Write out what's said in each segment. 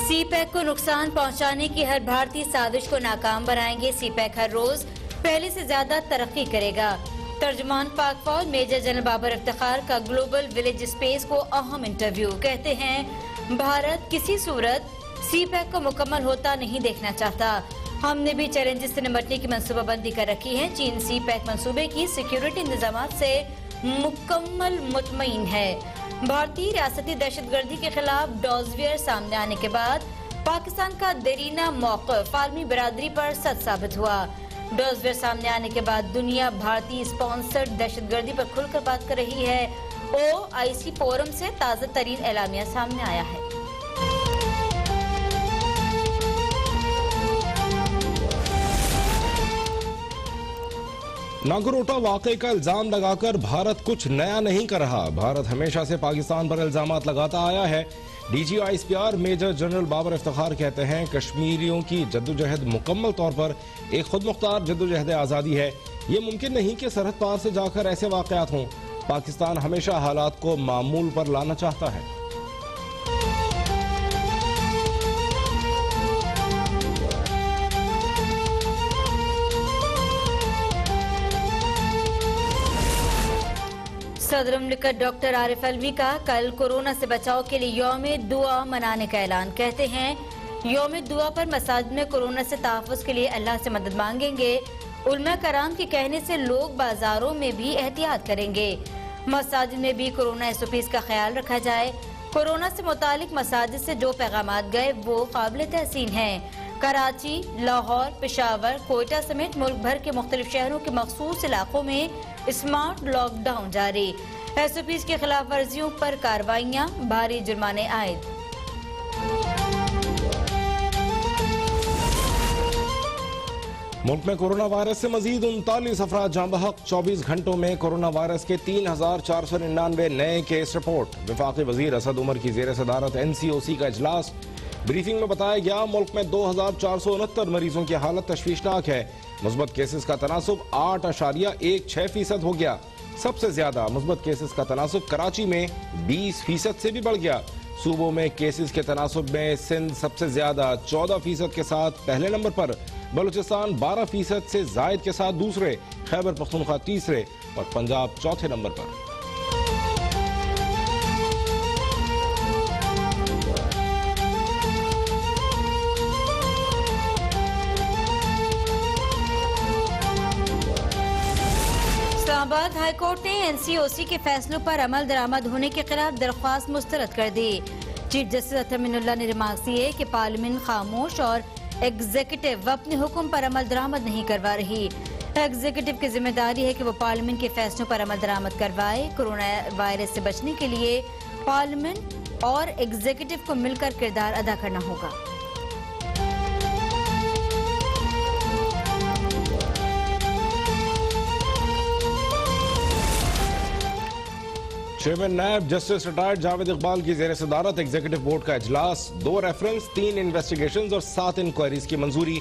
CPEC को नुकसान पहुंचाने की हर भारतीय साजिश को नाकाम बनाएंगे। सीपैक हर रोज पहले से ज्यादा तरक्की करेगा। तर्जुमान पाक फौज मेजर जनरल बाबर इफ्तिखार का ग्लोबल विलेज स्पेस को अहम इंटरव्यू। कहते हैं भारत किसी सूरत सीपैक को मुकम्मल होता नहीं देखना चाहता। हमने भी चैलेंजेस से निपटने की मंसूबाबंदी कर रखी है। चीन सीपैक मंसूबे की सिक्योरिटी इंतजाम से मुकम्मल मुतमईन है। भारतीय रियासती दहशतगर्दी के खिलाफ डॉजवियर सामने आने के बाद पाकिस्तान का देरीना मौक़िफ़ आलमी बरादरी पर सच साबित हुआ। डॉजवियर सामने आने के बाद दुनिया भारतीय स्पॉन्सर्ड दहशतगर्दी पर खुलकर बात कर रही है। OIC फोरम से ताज़ा तरीन एलामिया सामने आया है। नागरोटा वाक़े का इल्जाम लगाकर भारत कुछ नया नहीं कर रहा। भारत हमेशा से पाकिस्तान पर इल्जामात लगाता आया है। DG ISPR major general Babar Iftikhar कहते हैं कश्मीरियों की जद्दोजहद मुकम्मल तौर पर एक खुद मुख्तार जद्दोजहद आज़ादी है। ये मुमकिन नहीं कि सरहद पार से जाकर ऐसे वाक़यात हों। पाकिस्तान हमेशा हालात को मामूल पर लाना चाहता है। सदर मुमलिकत डॉक्टर आरिफ अलवी का कल कोरोना से बचाव के लिए यौम दुआ मनाने का ऐलान। कहते हैं यौम दुआ पर मसाजिद में कोरोना से तहफ़्फ़ुज़ के लिए अल्लाह से मदद मांगेंगे। उलमा कराम के कहने से लोग बाजारों में भी एहतियात करेंगे। मसाजिद में भी कोरोना SOPs का ख्याल रखा जाए। कोरोना से मुतालिक मसाजिद से जो पैगामात गए वो काबिल तहसीन हैं। कराची, लाहौर, पेशावर, कोयटा समेत मुल्क भर के मुख्तलिफ शहरों के मखसूस इलाकों में स्मार्ट लॉकडाउन जारी। SOPs की खिलाफ वर्जियों पर कार्रवाइयां, भारी जुर्माने आयद। मुल्क में कोरोना वायरस से मजीद 39 अफराद जाँ बहक। 24 घंटों में कोरोना वायरस के 3499 नए केस रिपोर्ट। वफाकी वजीर असद उमर की जेर सदारत NCOC का इजलास। ब्रीफिंग में बताया गया मुल्क में 2469 मरीजों की हालत तशवीशनाक है। मुस्बत केसेस का तनासुब 8.16% हो गया। सबसे ज्यादा मुस्बत केसेस का तनासुब कराची में 20% से भी बढ़ गया। सूबों में केसेस के तनासुब में सिंध सबसे ज्यादा 14% के साथ पहले नंबर पर, बलूचिस्तान 12% से जायद के साथ दूसरे, खैबर पख्तूनख्वा तीसरे और पंजाब चौथे नंबर पर। इस्लामाबाद हाई कोर्ट ने NCOC के फैसलों पर अमल दरामद होने के खिलाफ दरख्वास्त मुस्तरद कर दी। चीफ जस्टिस अतमिनुल्लाह ने रिमार्क किए कि पार्लियामेंट खामोश और एग्जीक्यूटिव अपने हुक्म पर अमल दरामद नहीं करवा रही। एग्जीक्यूटिव की जिम्मेदारी है कि वो पार्लियामेंट के फैसलों पर अमल दरामद करवाए। कोरोना वायरस से बचने के लिए पार्लियामेंट और एग्जीक्यूटिव को मिलकर किरदार अदा करना होगा। चेयरमैन नायब जस्टिस रिटायर्ड जावेद इकबाल की जेर सदारत एग्जीक्यूटिव बोर्ड का इजलास। 2 रेफरेंस, 3 इन्वेस्टिगेशंस और 7 इंक्वायरीज की मंजूरी।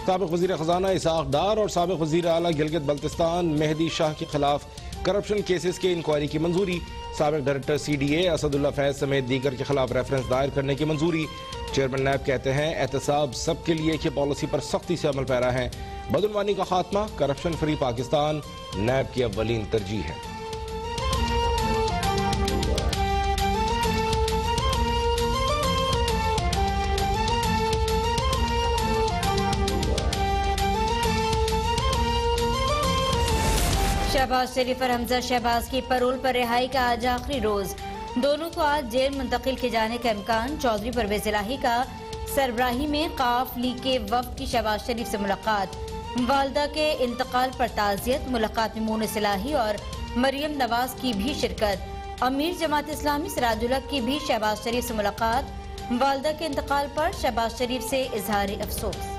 साबिक वजीर खजाना इसाक डार और साबिक वजीर आला गिलगित बल्तिस्तान मेहदी शाह के खिलाफ करप्शन केसेस के इंक्वायरी की मंजूरी। साबिक डायरेक्टर CDA असदुल्ला फैज समेत दीगर के खिलाफ रेफरेंस दायर करने की मंजूरी। चेयरमैन नायब कहते हैं एहतसाब सबके लिए की पॉलिसी पर सख्ती से अमल पैरा है। बदउनवानी का खात्मा, करप्शन फ्री पाकिस्तान नायब की अव्वलीन तरजीह है। शहबाज शरीफ और हमजा शहबाज की परोल पर रिहाई का आज आखिरी रोज। दोनों को आज जेल मुंतकिल किए जाने का इम्कान। चौधरी परवेज इलाही का सरबराही में काफ लीग के वफ्द की शहबाज शरीफ से मुलाकात। वालदा के इंतकाल पर ताज़ियत। मुलाकात में मुनीस इलाही और मरियम नवाज की भी शिरकत। अमीर जमात इस्लामी सिराजुल हक की भी शहबाज शरीफ से मुलाकात। वालदा के इंतकाल पर शहबाज शरीफ से इजहार अफसोस।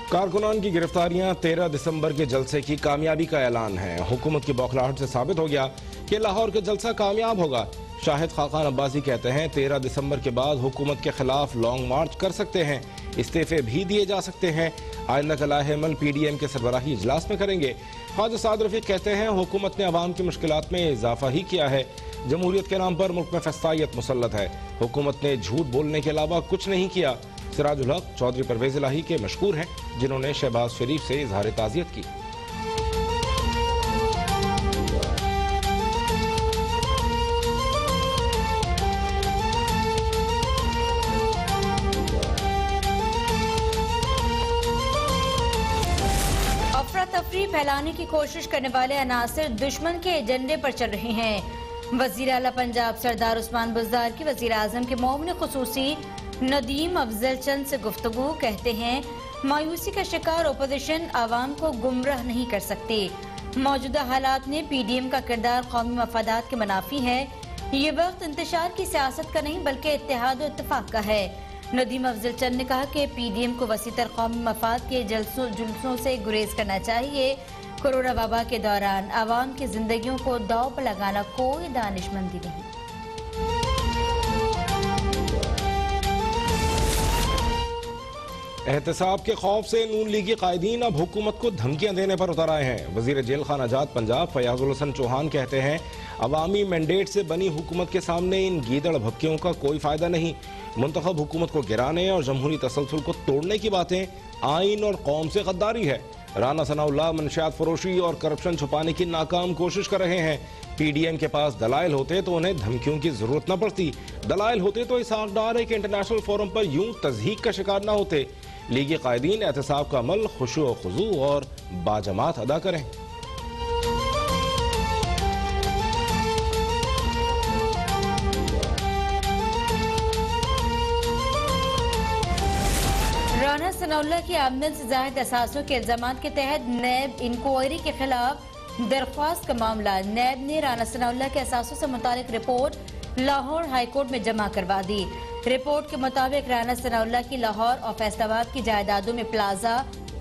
कारकुनान की गिरफ्तारियां 13 दिसंबर के जलसे की कामयाबी का ऐलान है। हुकूमत की बौखलाहट से साबित हो गया कि लाहौर का जलसा कामयाब होगा। शाहिद खाकान अब्बासी कहते हैं 13 दिसंबर के बाद हुकूमत के खिलाफ लॉन्ग मार्च कर सकते हैं, इस्तीफे भी दिए जा सकते हैं। आइंदा का लाहेमल PDM के सरबराही इजलास में करेंगे। ख्वाजा साद रफीक कहते हैं हुकूमत ने अवाम की मुश्किलात में इजाफा ही किया है। जमहूरियत के नाम पर मुल्क में फसादियत मुसल्लत है। हुकूमत ने झूठ बोलने के अलावा कुछ नहीं किया। सिराजुल हक चौधरी परवेज इलाही के मशकूर हैं, जिन्होंने शहबाज शरीफ से इजहार ताज़ियत की। तफरी फैलाने की कोशिश करने वाले अनासिर दुश्मन के एजेंडे पर चल रहे हैं। वजीर आला पंजाब सरदार उस्मान बुज़दार की वजीर आज़म के मोमिन खुसूसी नदीम अफजल चंद से गुफ्तगू कहते हैं मायूसी का शिकार अपोजिशन आवाम को गुमराह नहीं कर सकती। मौजूदा हालात में PDM का किरदार कौमी मफादात के मुनाफी है। ये वक्त इंतशार की सियासत का नहीं बल्कि इत्तेहाद और इत्तेफाक का है। नदीम अफजल चंद ने कहा कि PDM को वसीतर कौमी मफाद के जुल्सों से गुरेज करना चाहिए। कोरोना वबा के दौरान आवाम की जिंदगियों को दांव पर लगाना कोई दानिशमंदी नहीं। एहतसाब के खौफ से नून लीगी कायदीन अब हुकूमत को धमकियां देने पर उतर आए हैं। वजीर जेल खाना जात पंजाब फयाजुल हसन चौहान कहते हैं अवामी मैंडेट से बनी हुकूमत के सामने इन गीदड़ भपकियों का कोई फायदा नहीं। मुंतखब हुकूमत को गिराने और जमहूरी तसलसल को तोड़ने की बातें आइन और कौम से गद्दारी है। राना सनाउल्लाह मनशियात फरोशी और करप्शन छुपाने की नाकाम कोशिश कर रहे हैं। PDM के पास दलाइल होते तो उन्हें धमकियों की जरूरत न पड़ती। दलाइल होते तो इस हकदार है कि इंटरनेशनल फोरम पर यूं तज़हीक का शिकार न होते। लीगी कायदीन एहतसाब का अमल खुशू खुजू और बाजमात अदा करें। राना सनाउल्लाह की आमदन से जाहिद असासों के इल्जामात के तहत नैब इंक्वायरी के खिलाफ दरख्वास्त का मामला नैब ने राना सनाउल्लाह के असासों से मुतालिक रिपोर्ट लाहौर हाईकोर्ट में जमा करवा दी। रिपोर्ट के मुताबिक राना सनाउल्लाह की लाहौर और फैसलाबाद की जायदादों में प्लाजा,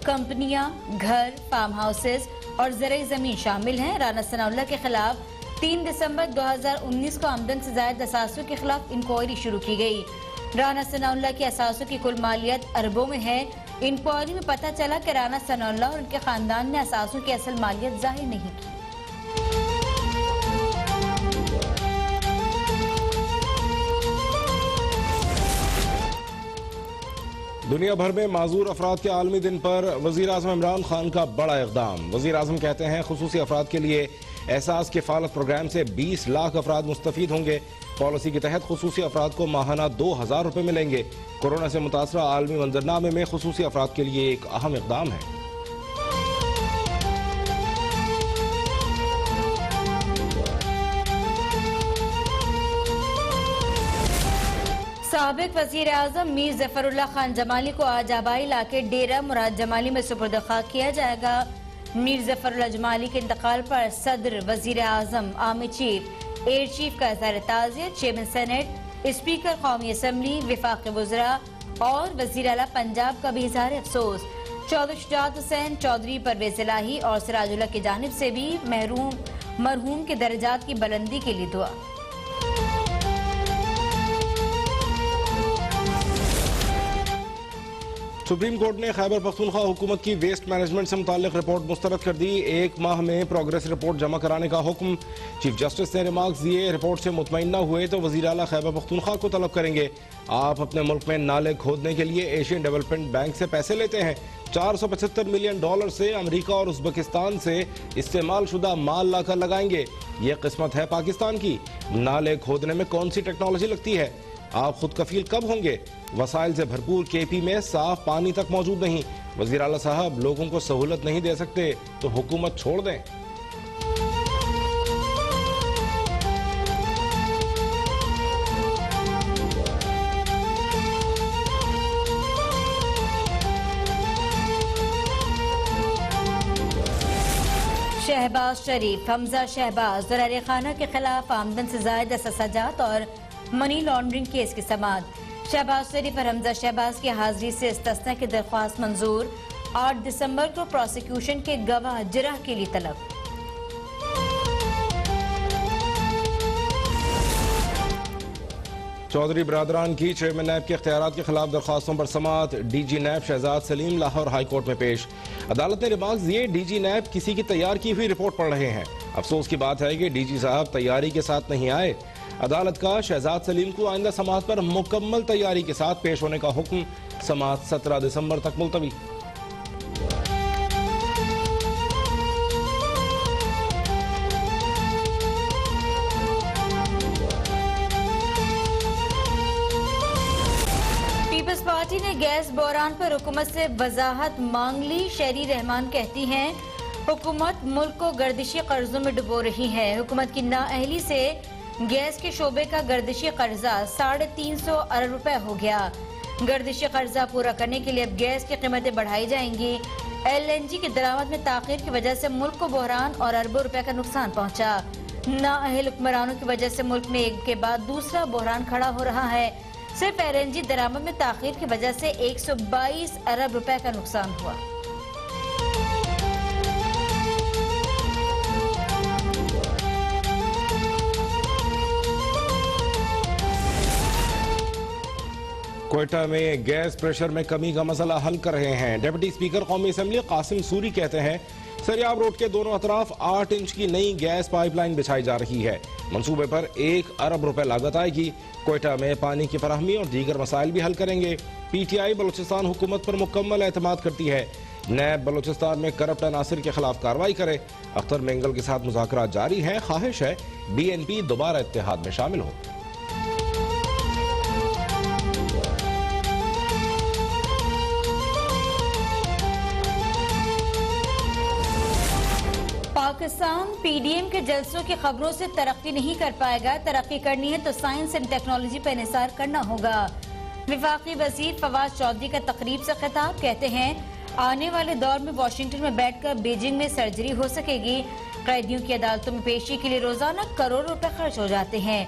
कंपनियां, घर, फार्म हाउसेस और ज़रई ज़मीन शामिल हैं। राना सनाउल्लाह के खिलाफ 3 दिसंबर 2019 को आमदन से जायद असासों के खिलाफ इंक्वायरी शुरू की गई। राना सनाउल्लाह की असासों की कुल मालियत अरबों में है। इंक्वायरी में पता चला कि राना सनाउल्लाह और उनके खानदान ने असासों की असल मालियत जाहिर नहीं की। दुनिया भर में माजूर अफराद के आलमी दिन पर वजीर आज़म इमरान खान का बड़ा इक़दाम। वजीर आज़म कहते हैं खुसूसी अफराद के लिए एहसास किफ़ालत प्रोग्राम से 20 लाख अफराद मुस्तफ़ीद होंगे। पॉलिसी के तहत खुसूसी अफराद को माहाना 2000 रुपये मिलेंगे। कोरोना से मुतासरा आलमी मंजरनामे में खुसूसी अफराद के लिए एक अहम इक़दाम है। साबिक वजीर आज़म मीर जफरुल्लाह खान जमाली को आज आबाई इलाके डेरा मुराद जमाली में सुपुर्द खाक किया जाएगा। मीर जफरुल्लाह जमाली के इंतकाल पर सदर, वजीर आज़म, आर्मी चीफ, एयर चीफ का इज़हार ताज़ियत, चेयरमैन सेनेट, स्पीकर कौमी असम्बली, विफाक़ी वज़रा और वज़ीर आला पंजाब का भी इज़हार अफसोस। चौधरी शुजात हुसैन, चौधरी परवेज इलाही और सिराजुल हक की जानिब से भी मरहूम के दर्जात की बुलंदी के लिए दुआ। सुप्रीम कोर्ट ने खैबर पख्तूनख्वा हुकूमत की वेस्ट मैनेजमेंट से मुताल्लिक रिपोर्ट मुस्तरद कर दी। 1 माह में प्रोग्रेस रिपोर्ट जमा कराने का हुक्म। चीफ जस्टिस ने रिमार्क्स दिए, रिपोर्ट से मुतमईन न हुए तो वज़ीर आला खैबर पख्तूनख्वा को तलब करेंगे। आप अपने मुल्क में नाले खोदने के लिए एशियन डेवलपमेंट बैंक से पैसे लेते हैं। $475 मिलियन से अमरीका और उज़्बेकिस्तान से इस्तेमाल शुदा माल लाकर लगाएंगे। ये किस्मत है पाकिस्तान की। नाले खोदने में कौन सी टेक्नोलॉजी लगती है? आप खुद कफील कब होंगे? वसाइल से भरपूर KP में साफ पानी तक मौजूद नहीं। वज़ीर आला साहब लोगों को सहूलत नहीं दे सकते तो हुकूमत छोड़ दें। शहबाज शरीफ, हमजा शहबाज और अली खाना के खिलाफ आमदन से जायद सजात और मनी लॉन्ड्रिंग केस की समाअत। शहबाज शरीफ और हमजा शहबाज की हाजिरी से इस्तिस्ना की दरख्वास्त मंजूर। 8 दिसंबर को प्रोसिक्यूशन के गवाह जिरह के लिए तलब। चौधरी बरादरान की चेयरमैन नैब के इख्तियारात के खिलाफ दरख्वास्तों पर समाअत। DG नैब शहजाद सलीम लाहौर हाई कोर्ट में पेश। अदालत ने रिमार्क्स दिए, डीजी नैब किसी की तैयार की हुई रिपोर्ट पढ़ रहे हैं। अफसोस की बात है कि डीजी साहब तैयारी के साथ नहीं आए। अदालत का शहजाद सलीम को आइंदा समाअत पर मुकम्मल तैयारी के साथ पेश होने का हुक्म। समाअत 17 दिसंबर तक मुलतवी। पीपल्स पार्टी ने गैस बहरान पर हुकूमत से वजाहत मांग ली। शहरी रहमान कहती हैं, हुकूमत मुल्क को गर्दिशी कर्जों में डुबो रही है। हुकूमत की नाअहली से गैस के शोबे का गर्दिशी कर्जा 350 अरब रुपए हो गया। गर्दिशी कर्जा पूरा करने के लिए अब गैस की कीमतें बढ़ाई जाएंगी। LNG की दरामद में ताखीर की वजह से मुल्क को बहरान और अरबों रुपए का नुकसान पहुंचा। नाअहल हुक्मरानों की वजह से मुल्क में एक के बाद दूसरा बहरान खड़ा हो रहा है। सिर्फ LNG दरामद में ताखीर की वजह से 122 अरब रुपए का नुकसान हुआ। क्वेटा में गैस प्रेशर में कमी का मसला हल कर रहे हैं। डिप्टी स्पीकर कौमी असेंबली कासिम सूरी कहते हैं, सरियाब रोड के दोनों अतराफ 8 इंच की नई गैस पाइपलाइन बिछाई जा रही है। मंसूबे पर 1 अरब रुपए लागत आएगी। क्वेटा में पानी की फराहमी और दीगर मसाइल भी हल करेंगे। PTI बलूचिस्तान हुकूमत पर मुकम्मल एतमाद करती है। नैब बलूचिस्तान में करप्ट अनासिर के खिलाफ कार्रवाई करे। अख्तर मेंगल के साथ मुज़ाकरात जारी है। ख्वाहिश है BNP दोबारा इत्तेहाद में शामिल हो। पाकिस्तान PDM के जलसों की खबरों से तरक्की नहीं कर पाएगा। तरक्की करनी है तो साइंस एंड टेक्नोलॉजी पर इंहिसार करना होगा। विफाकी वजीर फवाद चौधरी का तकरीब से खिताब, कहते हैं, आने वाले दौर में वाशिंगटन में बैठकर बीजिंग में सर्जरी हो सकेगी। कैदियों की अदालतों में पेशी के लिए रोजाना करोड़ों रुपए खर्च हो जाते हैं।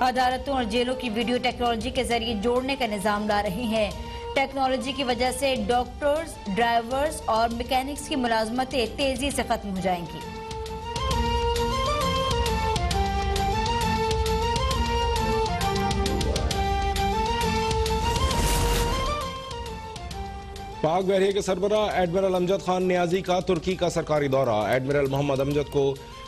अदालतों और जेलों की वीडियो टेक्नोलॉजी के जरिए जोड़ने का निजाम ला रहे हैं। टेक्नोलॉजी की वजह से डॉक्टर्स, ड्राइवर्स और मैकेनिक्स की मुलाजमतें तेजी से खत्म हो जाएंगी। पाक बहरिया के सरबराह एडमिरल अमजद खान नियाजी का तुर्की का सरकारी दौरा। एडमिरल मोहम्मद अमजद को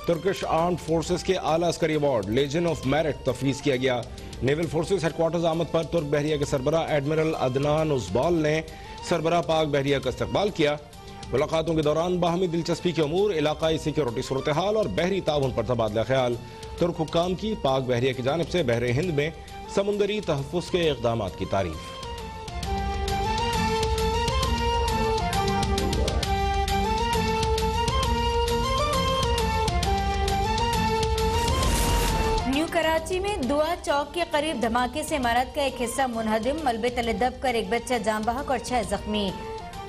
तुर्किश आर्म्ड फोर्सेस के आला अस्करी अवार्ड लेजेंड ऑफ मेरिट तफवीज किया गया। नेवल फोर्सेस हेडक्वार्टर्स आमद पर तुर्क बहरिया के सरबराह एडमिरल अदनान उजबाल ने सरबराह पाक बहरिया का इस्तकबाल किया। मुलाकातों के दौरान बाहमी दिलचस्पी के अमूर, इलाकाई सिक्योरिटी सूरत हाल और बहरी ताउन पर तबादला ख्याल। तुर्क हुक्काम की पाक बहरिया की जानिब से बहरे हिंद में समुंदरी तहफ़्फ़ुज़ के इक़दाम की तारीफ। कराची में दुआ चौक के करीब धमाके से इमारत का एक हिस्सा मुनहदिम, मलबे तले दब कर एक बच्चा जाम बहक और 6 जख्मी।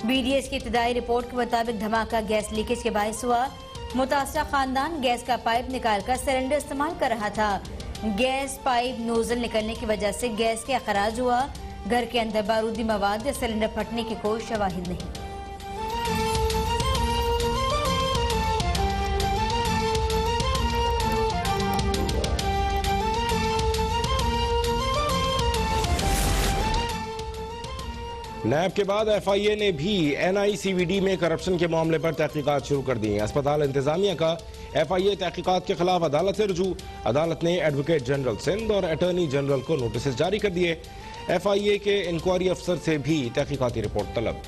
BDS की इब्तिदाई रिपोर्ट के मुताबिक धमाका गैस लीकेज के बायस हुआ। मुतासरा खानदान गैस का पाइप निकालकर सिलेंडर इस्तेमाल कर रहा था। गैस पाइप नोजल निकलने की वजह से गैस का अखराज हुआ। घर के अंदर बारूदी मवाद या सिलेंडर फटने की कोई शवाहिद नहीं। नैब के बाद FIA ने भी NICVD में करप्शन के मामले पर तहकीकात शुरू कर दी। अस्पताल इंतजामिया का FIA तहकीकात के खिलाफ अदालत से रुजू। अदालत ने एडवोकेट जनरल सिंध और अटॉर्नी जनरल को नोटिस जारी कर दिए। FIA के इंक्वायरी अफसर से भी तहकीकाती रिपोर्ट तलब।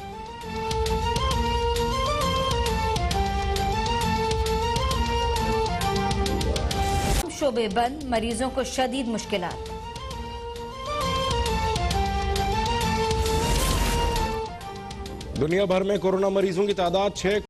शोबे बंद, मरीजों को शदीद मुश्किलात। दुनिया भर में कोरोना मरीजों की तादाद 6